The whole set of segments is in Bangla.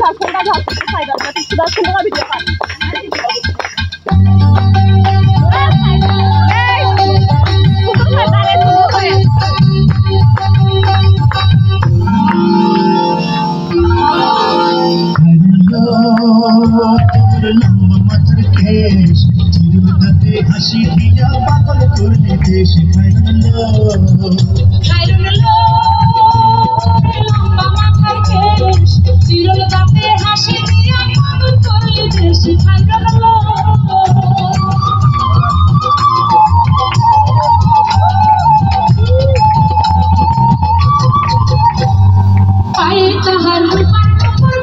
10 টাকা হচ্ছে ফায়দা না 10 টাকা ভিডিও পাই লম্বা মাথার কেশ চিরুদাতে হাসি দিয়া পাগল করলি দেশ লম্বা মাথার কেশ চিরুদাতে হাসি দিয়া পাগল করলি দেশ পায়ে তাহার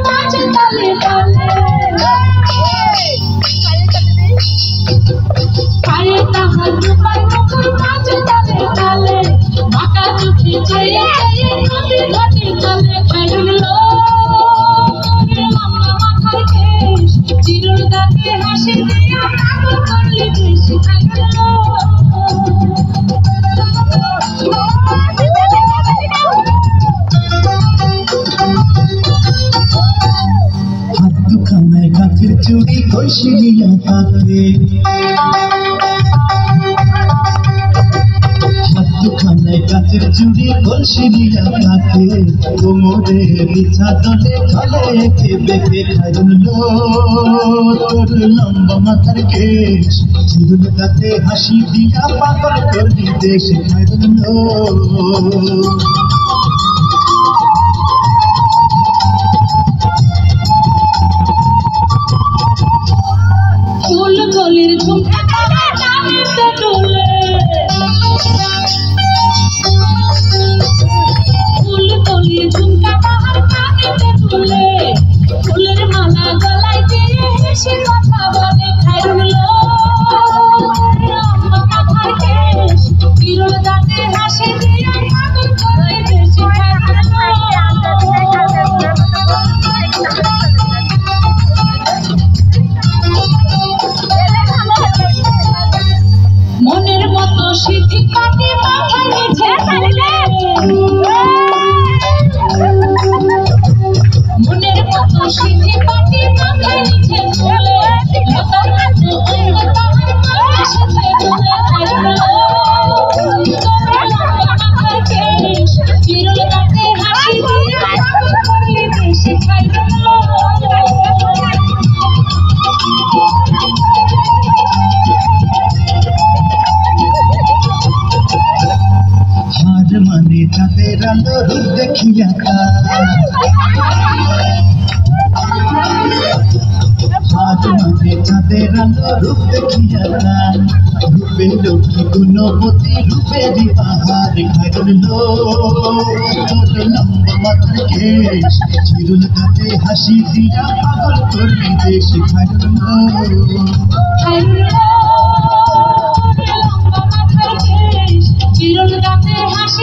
মাঝে তালে তালে পায়ে তাহার মাঝে তালে তালে বাঁকা চোখে চেয়ে ঘাটে ঘাটে চলে খাইলো লম্বা মাথার কেশ চিরুর দাঁতে হাসি দিয়া পাগল করলি দেশ খাইলো হাত দুখানায় কাঠের চুড়ি কৌশলিয়া তাকে হাত দুখানায় কাঠের চুড়ি কৌশলিয়া তাকে কোমরে বিছা দলে ঢলে একে বেঁকে খাইলো তোর লম্বা মাথার কেশ চিরুল দাঁতে হাসি দিয়া পাগল করলি দেশ খাইলো ফুল গলির ঝুমকা টানেতে ডোলে ফুল গলির ঝুমকা তাহার টানেতে ডোলে ফুলের মালা গলায় দিয়ে হেসে কথা বলে খাইলো লম্বা মাথার কেশ চিরুর দাঁতে হাসি দিয়ে পাগল করে দেশে মনের মতো সিদ্ধি কাটে মাথার নিচে মনের মতো সিদ্ধি কাটে মাথার নিচে চলে লতার কাছে অন্য তাহার মাথার সাথে চলে মাথার কেশ চিরুল দাঁতে হাসি দিয়ে পাগল করলি দেশে খাইলো হার মানে চাঁদের আলো রূপ দেখিয়া হার মানে চাঁদের আলো রূপ দেখিয়া রূপে লক্ষ্মী গুণবতী রূপেরই পাহাড় খাইলো তোর লম্বা মাথার কেশ চিরুল দাঁতে হাসি দিয়া পাগল করলি দেশ খাইলো লম্বা মাথার কেশ চিরুল দাঁতে হাসি